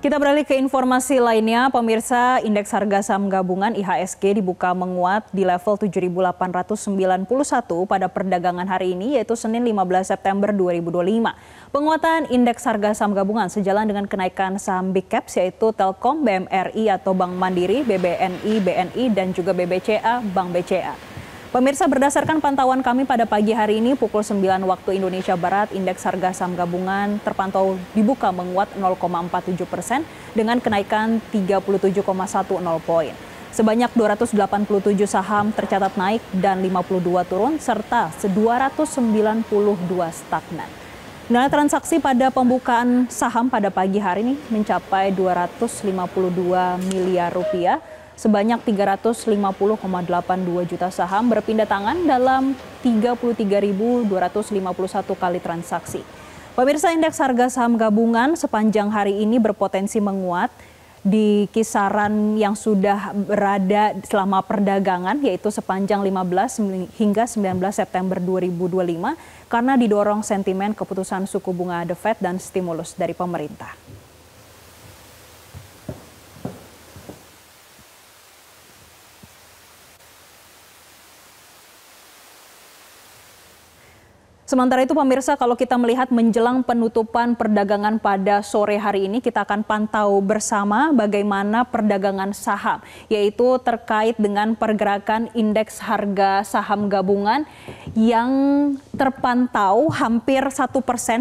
Kita beralih ke informasi lainnya, pemirsa. Indeks harga saham gabungan IHSG dibuka menguat di level 7.891 pada perdagangan hari ini, yaitu Senin 15 September 2025. Penguatan indeks harga saham gabungan sejalan dengan kenaikan saham Big Caps, yaitu Telkom, BMRI atau Bank Mandiri, BBNI, BNI, dan juga BBCA, Bank BCA. Pemirsa, berdasarkan pantauan kami pada pagi hari ini pukul 9 waktu Indonesia Barat, indeks harga saham gabungan terpantau dibuka menguat 0,47% dengan kenaikan 37,10 poin. Sebanyak 287 saham tercatat naik dan 52 turun serta 292 stagnan. Nilai transaksi pada pembukaan saham pada pagi hari ini mencapai 252 miliar rupiah. Sebanyak 350,82 juta saham berpindah tangan dalam 33.251 kali transaksi. Pemirsa, indeks harga saham gabungan sepanjang hari ini berpotensi menguat di kisaran yang sudah berada selama perdagangan, yaitu sepanjang 15 hingga 19 September 2025 karena didorong sentimen keputusan suku bunga The Fed dan stimulus dari pemerintah. Sementara itu pemirsa, kalau kita melihat menjelang penutupan perdagangan pada sore hari ini, kita akan pantau bersama bagaimana perdagangan saham, yaitu terkait dengan pergerakan indeks harga saham gabungan yang terpantau hampir 1%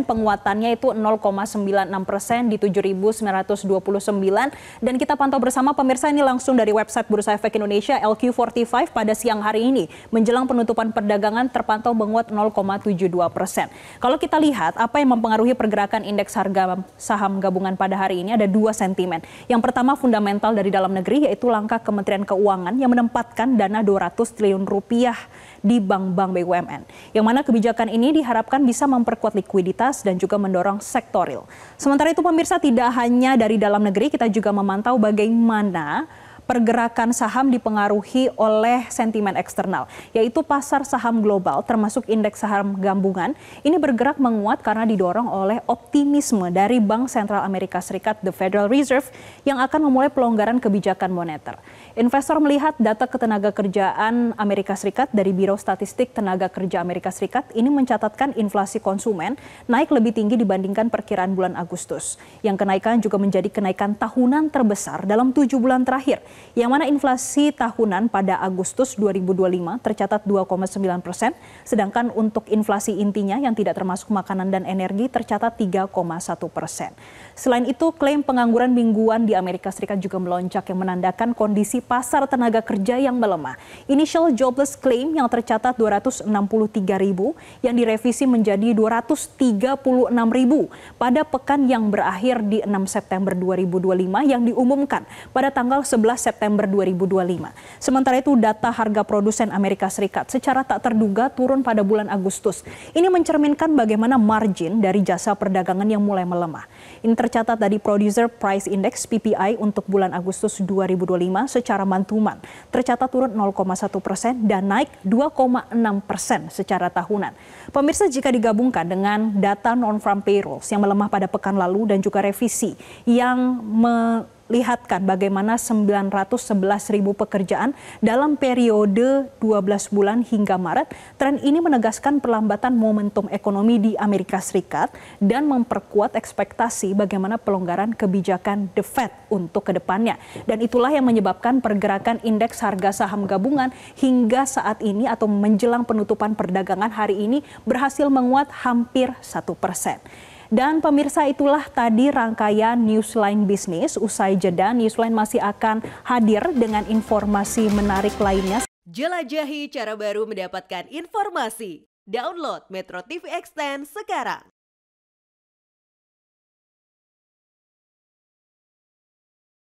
penguatannya, itu 0,96% di 7.929. Dan kita pantau bersama pemirsa ini langsung dari website Bursa Efek Indonesia LQ45 pada siang hari ini. Menjelang penutupan perdagangan terpantau menguat 0,72%. Kalau kita lihat apa yang mempengaruhi pergerakan indeks harga saham gabungan pada hari ini, ada dua sentimen. Yang pertama fundamental dari dalam negeri, yaitu langkah Kementerian Keuangan yang menempatkan dana 200 triliun rupiah di bank-bank BUMN. Yang mana kebijakan ini diharapkan bisa memperkuat likuiditas dan juga mendorong sektor real. Sementara itu pemirsa, tidak hanya dari dalam negeri, kita juga memantau bagaimana pergerakan saham dipengaruhi oleh sentimen eksternal, yaitu pasar saham global termasuk indeks saham gabungan ini bergerak menguat karena didorong oleh optimisme dari Bank Sentral Amerika Serikat The Federal Reserve yang akan memulai pelonggaran kebijakan moneter. Investor melihat data ketenagakerjaan Amerika Serikat dari Biro Statistik Tenaga Kerja Amerika Serikat ini mencatatkan inflasi konsumen naik lebih tinggi dibandingkan perkiraan bulan Agustus. Yang kenaikan juga menjadi kenaikan tahunan terbesar dalam 7 bulan terakhir. Yang mana inflasi tahunan pada Agustus 2025 tercatat 2,9%, sedangkan untuk inflasi intinya yang tidak termasuk makanan dan energi tercatat 3,1%. Selain itu, klaim pengangguran mingguan di Amerika Serikat juga melonjak yang menandakan kondisi pasar tenaga kerja yang melemah. Initial jobless claim yang tercatat 263.000 yang direvisi menjadi 236.000 pada pekan yang berakhir di 6 September 2025 yang diumumkan pada tanggal 11 September 2025. Sementara itu data harga produsen Amerika Serikat secara tak terduga turun pada bulan Agustus. Ini mencerminkan bagaimana margin dari jasa perdagangan yang mulai melemah. Ini tercatat dari Producer Price Index PPI untuk bulan Agustus 2025 secara mantuman tercatat turun 0,1% dan naik 2,6% secara tahunan. Pemirsa, jika digabungkan dengan data non-farm payrolls yang melemah pada pekan lalu dan juga revisi yang melihatkan bagaimana 911.000 pekerjaan dalam periode 12 bulan hingga Maret, tren ini menegaskan perlambatan momentum ekonomi di Amerika Serikat dan memperkuat ekspektasi bagaimana pelonggaran kebijakan The Fed untuk kedepannya. Dan itulah yang menyebabkan pergerakan indeks harga saham gabungan hingga saat ini atau menjelang penutupan perdagangan hari ini berhasil menguat hampir 1%. Dan pemirsa, itulah tadi rangkaian Newsline Bisnis. Usai jeda, Newsline masih akan hadir dengan informasi menarik lainnya. Jelajahi cara baru mendapatkan informasi. Download Metro TV Extend sekarang.